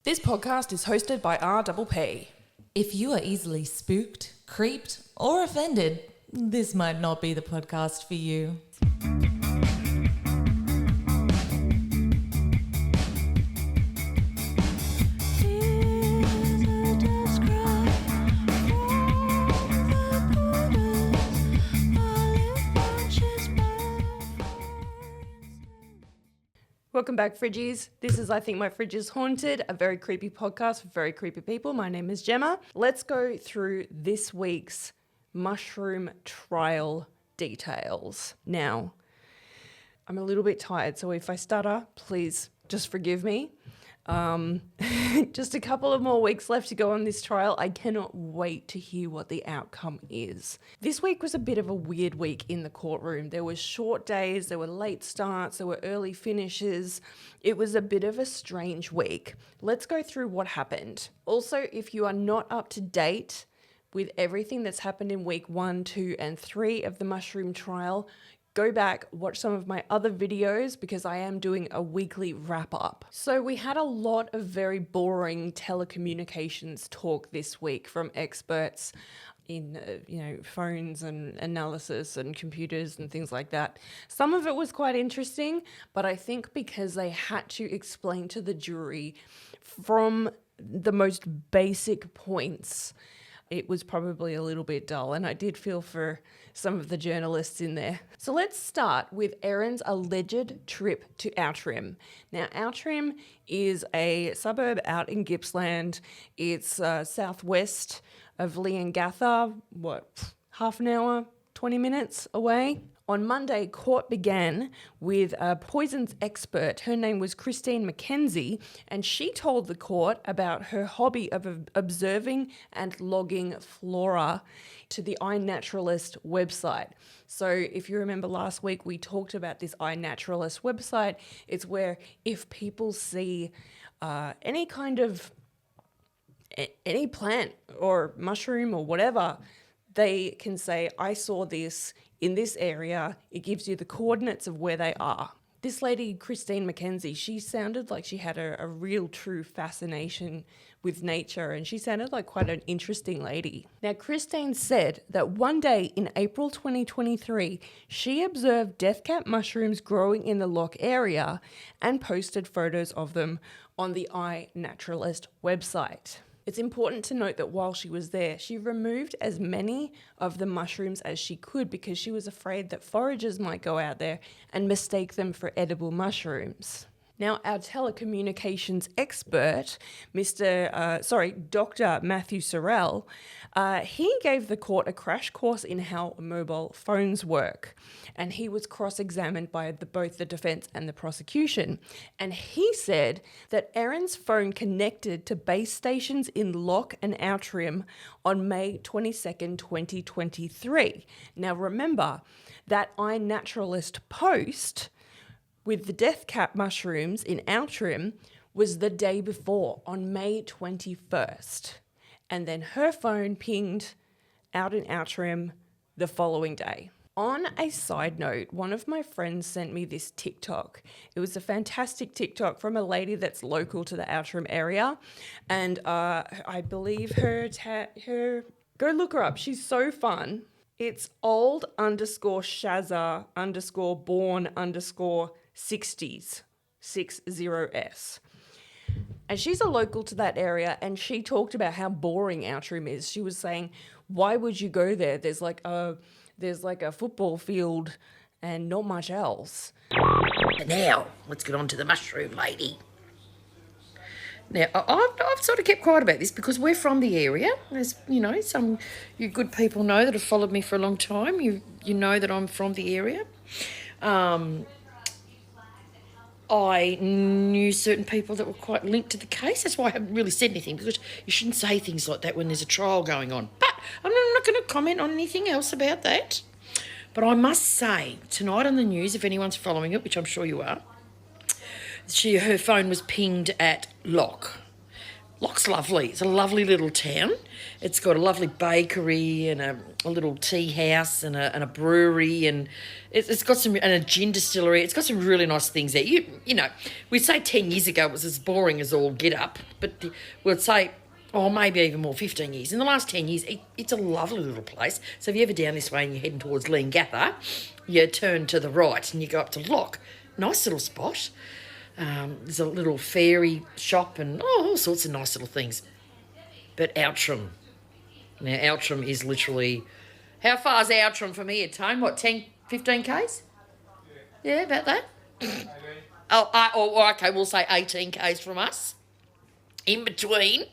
This podcast is hosted by RPP. If you are easily spooked, creeped, or offended, this might not be the podcast for you. Welcome back, Fridgies. This is I Think My Fridge is Haunted, a very creepy podcast for very creepy people. My name is Gemma. Let's go through this week's mushroom trial details. Now, I'm a little bit tired, so if I stutter, please just forgive me. Just a couple of more weeks left to go on this trial. I cannot wait to hear what the outcome is. This week was a bit of a weird week in the courtroom. There were short days, there were late starts, there were early finishes. It was a bit of a strange week. Let's go through what happened. Also, if you are not up to date with everything that's happened in week 1, 2, and 3 of the mushroom trial, go back, watch some of my other videos because I am doing a weekly wrap up. So we had a lot of very boring telecommunications talk this week from experts in, phones and analysis and computers and things like that. Some of it was quite interesting, but I think because they had to explain to the jury from the most basic points, it was probably a little bit dull, and I did feel for some of the journalists in there. So let's start with Erin's alleged trip to Outram. Now, Outram is a suburb out in Gippsland. It's southwest of Leongatha, half an hour, 20 minutes away. On Monday, court began with a poisons expert. Her name was Christine McKenzie, and she told the court about her hobby of observing and logging flora to the iNaturalist website. So if you remember last week, we talked about this iNaturalist website. It's where if people see any kind of any plant or mushroom or whatever, they can say, I saw this in this area. It gives you the coordinates of where they are. This lady, Christine McKenzie, she sounded like she had a real true fascination with nature, and she sounded like quite an interesting lady. Now, Christine said that one day in April 2023, she observed deathcap mushrooms growing in the loch area and posted photos of them on the iNaturalist website. It's important to note that while she was there, she removed as many of the mushrooms as she could because she was afraid that foragers might go out there and mistake them for edible mushrooms. Now, our telecommunications expert, Dr. Matthew Sorrell, he gave the court a crash course in how mobile phones work. And he was cross-examined by both the defense and the prosecution. And he said that Erin's phone connected to base stations in Loch and Outram on May 22nd, 2023. Now, remember that iNaturalist post with the deathcap mushrooms in Outram was the day before, on May 21st. And then her phone pinged out in Outram the following day. On a side note, one of my friends sent me this TikTok. It was a fantastic TikTok from a lady that's local to the Outram area. And I believe her, go look her up. She's so fun. It's old_Shaza_born_60s, 60s. And she's a local to that area, and she talked about how boring Outram is. She was saying, why would you go there? There's like a football field and not much else. Now, let's get on to the mushroom lady. Now, I've sort of kept quiet about this because we're from the area. As some you good people know that have followed me for a long time. You know that I'm from the area. I knew certain people that were quite linked to the case. That's why I haven't really said anything, because you shouldn't say things like that when there's a trial going on. But I'm not going to comment on anything else about that. But I must say, tonight on the news, if anyone's following it, which I'm sure you are, her phone was pinged at Loch. Lock's lovely. It's a lovely little town. It's got a lovely bakery and a little tea house and a brewery, and it's got and a gin distillery. It's got some really nice things there. You know, we'd say 10 years ago it was as boring as all get up, but we'd say, maybe even more, 15 years. In the last 10 years, it's a lovely little place. So if you're ever down this way and you're heading towards Leongatha, you turn to the right and you go up to Lock. Nice little spot. There's a little fairy shop and all sorts of nice little things. But Outram. Now, Outram is literally... How far is Outram from here, Tone? What, 10, 15 Ks? Yeah, about that. Okay, we'll say 18 Ks from us. In between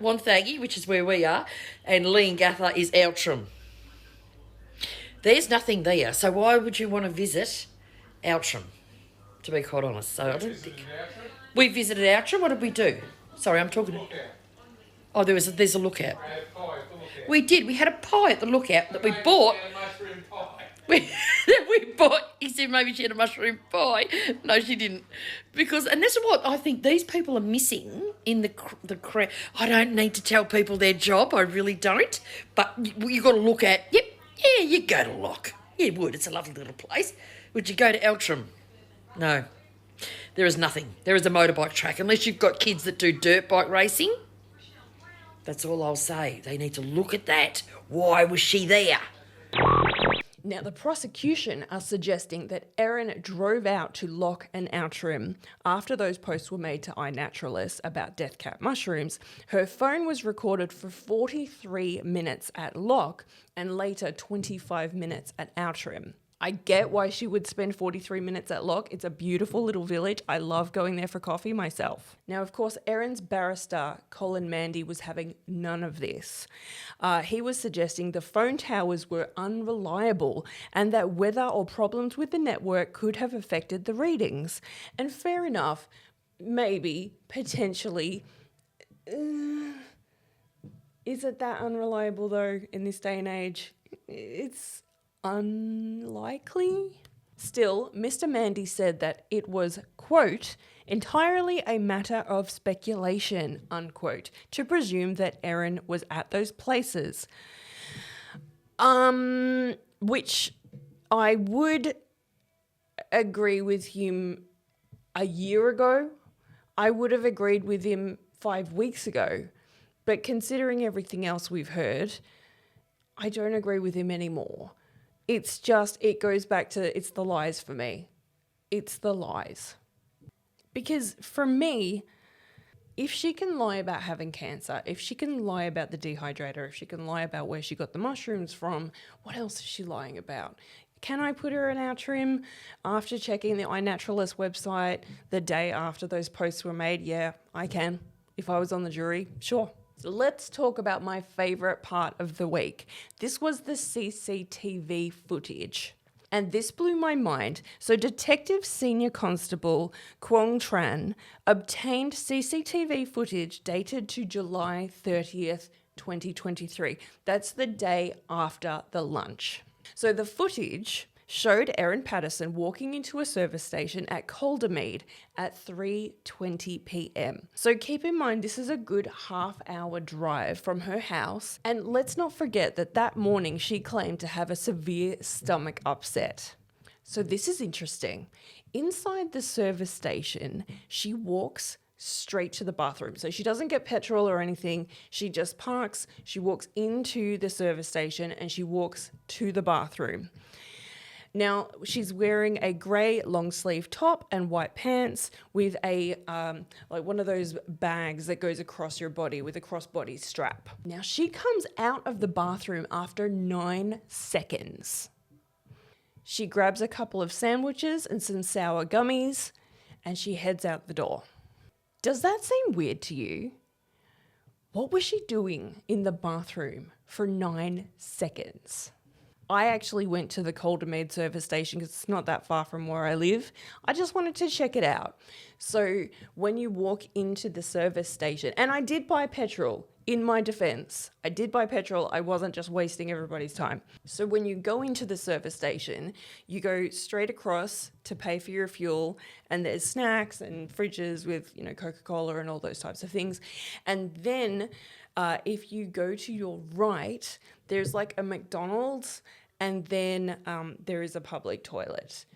Wonthaggi, which is where we are, and Leongatha is Outram. There's nothing there, so why would you want to visit Outram? To be quite honest, so I don't think we visited Outram. What did we do? Sorry, I'm talking. Oh, there's a lookout. We did. We had a pie at the lookout that we bought. We bought. He said maybe she had a mushroom pie. No, she didn't, and that's what I think these people are missing in the crowd. I don't need to tell people their job. I really don't. But you got to look at. Yep, yeah, you go to Lock. You would. It's a lovely little place. Would you go to Outram? No, there is nothing. There is a motorbike track. Unless you've got kids that do dirt bike racing, that's all I'll say. They need to look at that. Why was she there? Now, the prosecution are suggesting that Erin drove out to Lock and Outram after those posts were made to iNaturalist about death cap mushrooms. Her phone was recorded for 43 minutes at Lock and later 25 minutes at Outram. I get why she would spend 43 minutes at Lock. It's a beautiful little village. I love going there for coffee myself. Now, of course, Erin's barrister, Colin Mandy, was having none of this. He was suggesting the phone towers were unreliable and that weather or problems with the network could have affected the readings. And fair enough, maybe, potentially. Is it that unreliable, though, in this day and age? It's unlikely. Still, Mr. Mandy said that it was, quote, entirely a matter of speculation, unquote, to presume that Erin was at those places. Which I would agree with him a year ago. I would have agreed with him 5 weeks ago. But considering everything else we've heard, I don't agree with him anymore. It's just, it goes back to, it's the lies for me. It's the lies. Because for me, if she can lie about having cancer, if she can lie about the dehydrator, if she can lie about where she got the mushrooms from, what else is she lying about? Can I put her in Outram after checking the iNaturalist website the day after those posts were made? Yeah, I can. If I was on the jury, sure. So let's talk about my favourite part of the week. This was the CCTV footage. And this blew my mind. So Detective Senior Constable Quong Tran obtained CCTV footage dated to July 30th, 2023. That's the day after the lunch. So the footage showed Erin Patterson walking into a service station at Caldermead at 3:20 p.m. So keep in mind, this is a good half-hour drive from her house. And let's not forget that that morning she claimed to have a severe stomach upset. So this is interesting. Inside the service station, she walks straight to the bathroom. So she doesn't get petrol or anything. She just parks, she walks into the service station and she walks to the bathroom. Now, she's wearing a grey long sleeve top and white pants with a, like one of those bags that goes across your body with a crossbody strap. Now, she comes out of the bathroom after 9 seconds. She grabs a couple of sandwiches and some sour gummies and she heads out the door. Does that seem weird to you? What was she doing in the bathroom for 9 seconds? I actually went to the Caldermead service station because it's not that far from where I live. I just wanted to check it out. So when you walk into the service station, and I did buy petrol, in my defense, I did buy petrol. I wasn't just wasting everybody's time. So when you go into the service station, you go straight across to pay for your fuel, and there's snacks and fridges with, Coca-Cola and all those types of things. And then if you go to your right, there's like a McDonald's, and then there is a public toilet.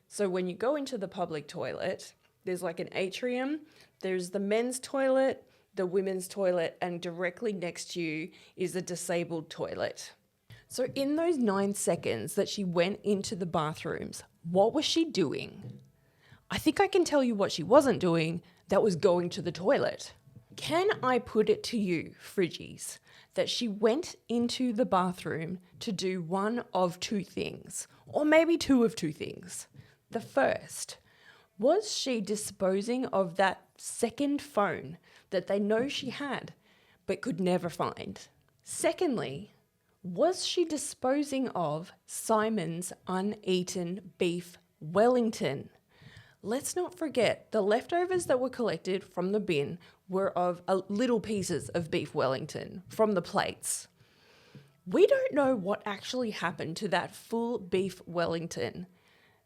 So when you go into the public toilet, there's like an atrium, there's the men's toilet, the women's toilet, and directly next to you is a disabled toilet. So in those 9 seconds that she went into the bathrooms, what was she doing? I think I can tell you what she wasn't doing. That was going to the toilet. Can I put it to you, Fridgies, that she went into the bathroom to do one of two things, or maybe two of two things? The first, was she disposing of that second phone that they know she had but could never find? Secondly, was she disposing of Simon's uneaten beef Wellington? Let's not forget the leftovers that were collected from the bin were of little pieces of beef Wellington from the plates. We don't know what actually happened to that full beef Wellington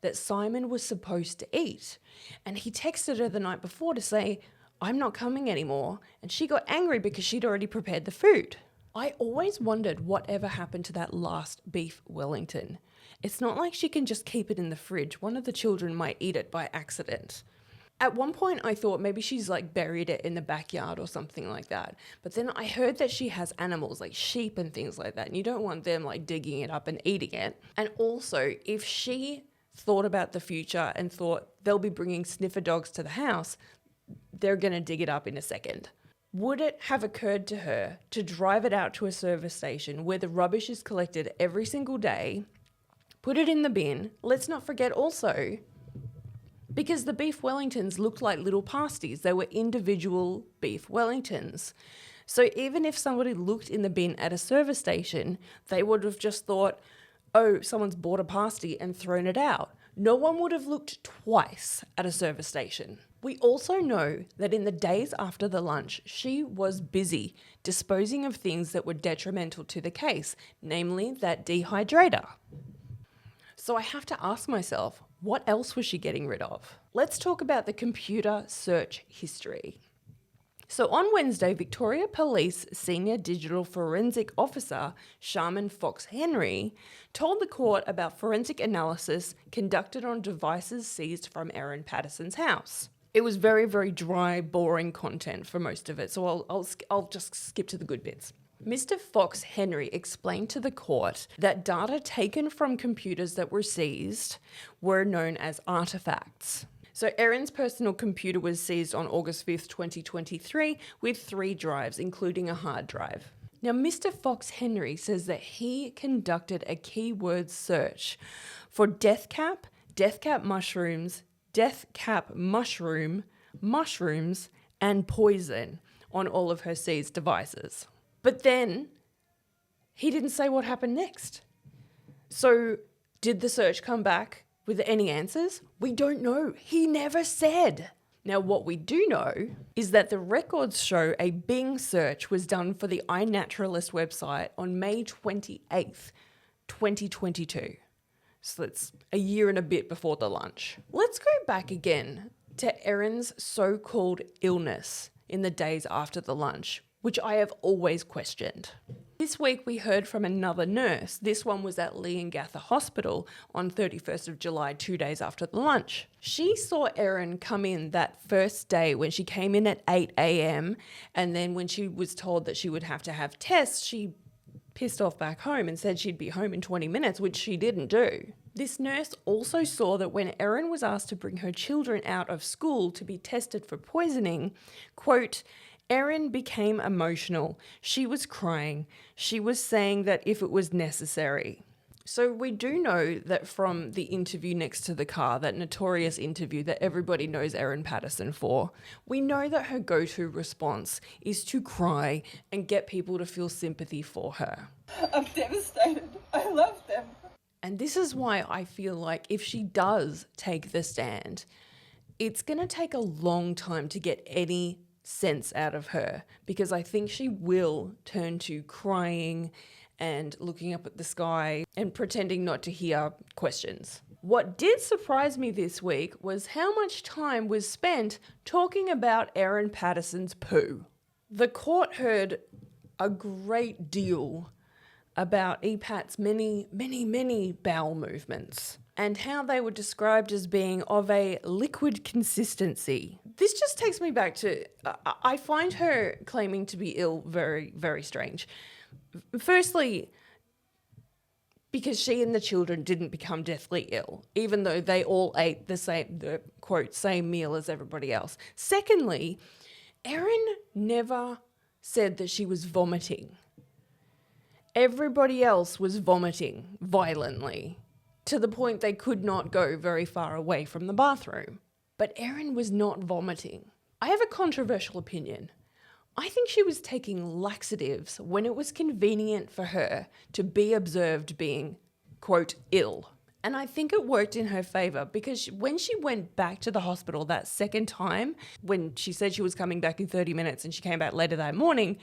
that Simon was supposed to eat. And he texted her the night before to say, I'm not coming anymore. And she got angry because she'd already prepared the food. I always wondered whatever happened to that last beef Wellington. It's not like she can just keep it in the fridge. One of the children might eat it by accident. At one point, I thought maybe she's like buried it in the backyard or something like that. But then I heard that she has animals like sheep and things like that. And you don't want them like digging it up and eating it. And also, if she thought about the future and thought they'll be bringing sniffer dogs to the house, they're going to dig it up in a second. Would it have occurred to her to drive it out to a service station where the rubbish is collected every single day, put it in the bin? Let's not forget also, because the beef Wellingtons looked like little pasties, they were individual beef Wellingtons. So even if somebody looked in the bin at a service station, they would have just thought, oh, someone's bought a pasty and thrown it out. No one would have looked twice at a service station. We also know that in the days after the lunch, she was busy disposing of things that were detrimental to the case, namely that dehydrator. So I have to ask myself, what else was she getting rid of? Let's talk about the computer search history. So on Wednesday, Victoria Police Senior Digital Forensic Officer Sharman Fox Henry told the court about forensic analysis conducted on devices seized from Erin Patterson's house. It was very, very dry, boring content for most of it, so I'll just skip to the good bits. Mr. Fox Henry explained to the court that data taken from computers that were seized were known as artifacts. So Erin's personal computer was seized on August 5th, 2023 with 3 drives, including a hard drive. Now, Mr. Fox Henry says that he conducted a keyword search for death cap mushrooms, mushrooms, and poison on all of her seized devices. But then he didn't say what happened next. So did the search come back with any answers? We don't know. He never said. Now, what we do know is that the records show a Bing search was done for the iNaturalist website on May 28th, 2022. So that's a year and a bit before the lunch. Let's go back again to Erin's so-called illness in the days after the lunch, which I have always questioned. This week we heard from another nurse. This one was at Leongatha Hospital on 31st of July, 2 days after the lunch. She saw Erin come in that first day when she came in at 8 a.m. and then when she was told that she would have to have tests, she pissed off back home and said she'd be home in 20 minutes, which she didn't do. This nurse also saw that when Erin was asked to bring her children out of school to be tested for poisoning, quote, Erin became emotional. She was crying. She was saying that if it was necessary. So we do know that from the interview next to the car, that notorious interview that everybody knows Erin Patterson for, we know that her go-to response is to cry and get people to feel sympathy for her. I'm devastated. I love them. And this is why I feel like if she does take the stand, it's going to take a long time to get any sense out of her, because I think she will turn to crying and looking up at the sky and pretending not to hear questions. What did surprise me this week was how much time was spent talking about Erin Patterson's poo. The court heard a great deal about EPAT's many bowel movements and how they were described as being of a liquid consistency. This just takes me back to, I find her claiming to be ill very, very strange. Firstly, because she and the children didn't become deathly ill, even though they all ate the quote, same meal as everybody else. Secondly, Erin never said that she was vomiting. Everybody else was vomiting violently to the point they could not go very far away from the bathroom. But Erin was not vomiting. I have a controversial opinion. I think she was taking laxatives when it was convenient for her to be observed being, quote, ill. And I think it worked in her favour, because when she went back to the hospital that second time, when she said she was coming back in 30 minutes and she came back later that morning,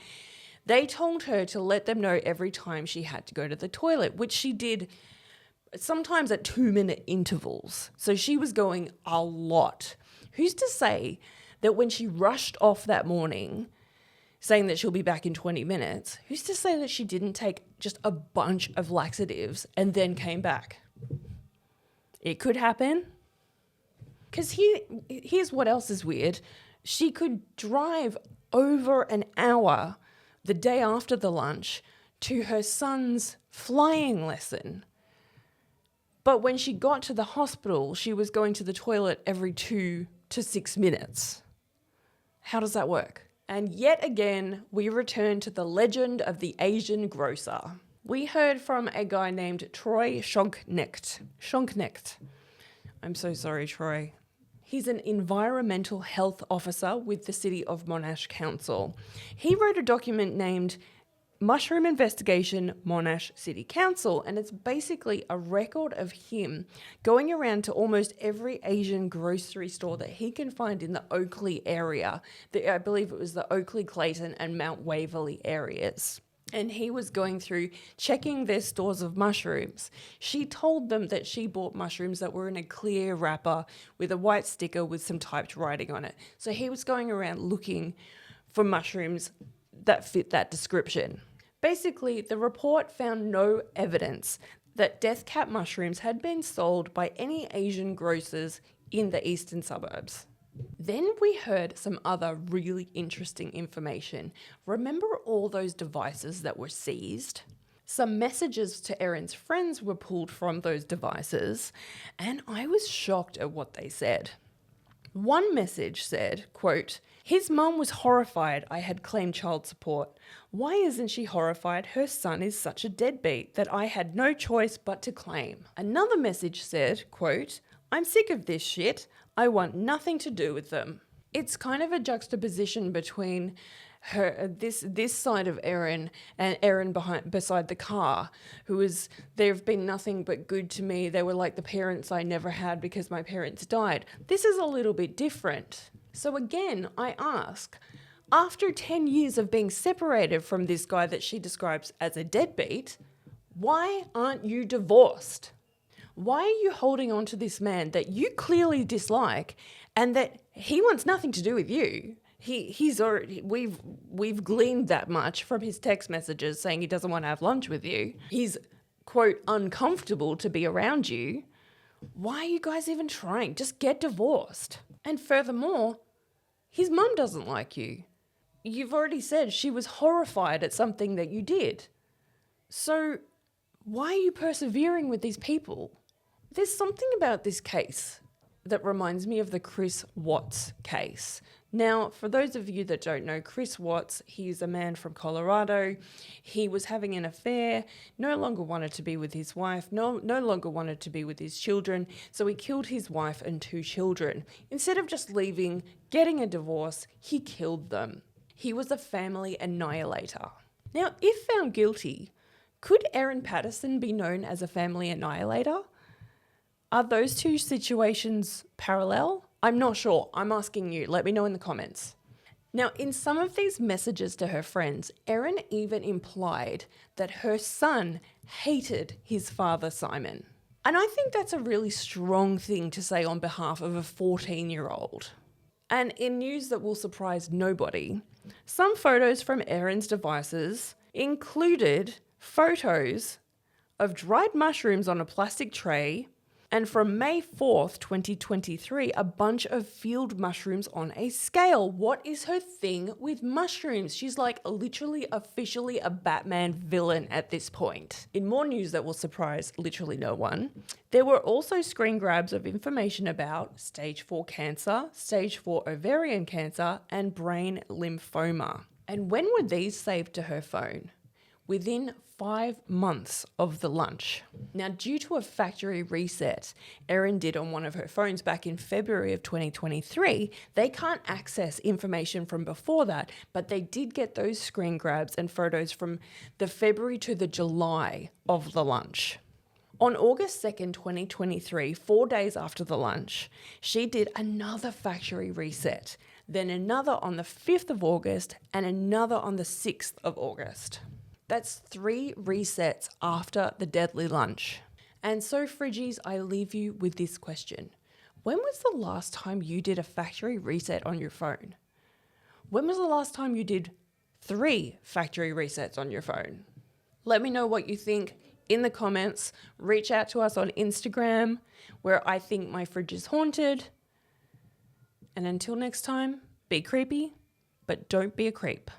they told her to let them know every time she had to go to the toilet, which she did sometimes at 2-minute intervals. So she was going a lot. Who's to say that when she rushed off that morning, saying that she'll be back in 20 minutes, who's to say that she didn't take just a bunch of laxatives and then came back? It could happen. Because here's what else is weird. She could drive over an hour the day after the lunch to her son's flying lesson. But when she got to the hospital, she was going to the toilet every 2 to 6 minutes. How does that work? And yet again, we return to the legend of the Asian grocer. We heard from a guy named Troy Schonknecht. I'm so sorry, Troy. He's an environmental health officer with the City of Monash Council. He wrote a document named Mushroom Investigation Monash City Council, and it's basically a record of him going around to almost every Asian grocery store that he can find in the Oakley area. I believe it was the Oakley, Clayton and Mount Waverley areas. And he was going through checking their stores of mushrooms. She told them that she bought mushrooms that were in a clear wrapper with a white sticker with some typed writing on it. So he was going around looking for mushrooms that fit that description. Basically, the report found no evidence that death cap mushrooms had been sold by any Asian grocers in the eastern suburbs. Then we heard some other really interesting information. Remember all those devices that were seized? Some messages to Erin's friends were pulled from those devices, and I was shocked at what they said. One message said, quote, "His mum was horrified I had claimed child support. Why isn't she horrified her son is such a deadbeat that I had no choice but to claim?" Another message said, quote, "I'm sick of this shit. I want nothing to do with them." It's kind of a juxtaposition between her, this side of Erin and Erin beside the car, who is, "They've been nothing but good to me. They were like the parents I never had because my parents died." This is a little bit different. So again, I ask, after 10 years of being separated from this guy that she describes as a deadbeat, why aren't you divorced? Why are you holding on to this man that you clearly dislike and that he wants nothing to do with you? He's already, we've gleaned that much from his text messages saying he doesn't want to have lunch with you. He's, quote, uncomfortable to be around you. Why are you guys even trying? Just get divorced. And furthermore, his mum doesn't like you. You've already said she was horrified at something that you did. So why are you persevering with these people? There's something about this case that reminds me of the Chris Watts case. Now, for those of you that don't know Chris Watts, he's a man from Colorado. He was having an affair, no longer wanted to be with his wife, no longer wanted to be with his children, so he killed his wife and 2 children. Instead of just leaving, getting a divorce, he killed them. He was a family annihilator. Now, if found guilty, Could Erin Patterson be known as a family annihilator? Are those two situations parallel? I'm not sure. I'm asking you. Let me know in the comments. Now, in some of these messages to her friends, Erin even implied that her son hated his father, Simon. And I think that's a really strong thing to say on behalf of a 14-year-old. And in news that will surprise nobody, some photos from Erin's devices included photos of dried mushrooms on a plastic tray, and from May 4th, 2023, a bunch of field mushrooms on a scale. What is her thing with mushrooms? She's like literally officially a Batman villain at this point. In more news that will surprise literally no one, there were also screen grabs of information about stage 4 cancer, stage 4 ovarian cancer, and brain lymphoma. And when were these saved to her phone? Within 5 months of the lunch. Now, due to a factory reset Erin did on one of her phones back in February of 2023, they can't access information from before that, but they did get those screen grabs and photos from the February to the July of the lunch. On August 2nd, 2023, 4 days after the lunch, she did another factory reset, then another on the 5th of August and another on the 6th of August. That's 3 resets after the deadly lunch. And so, Fridgies, I leave you with this question. When was the last time you did a factory reset on your phone? When was the last time you did 3 factory resets on your phone? Let me know what you think in the comments. Reach out to us on Instagram, where I think my fridge is haunted. And until next time, be creepy, but don't be a creep.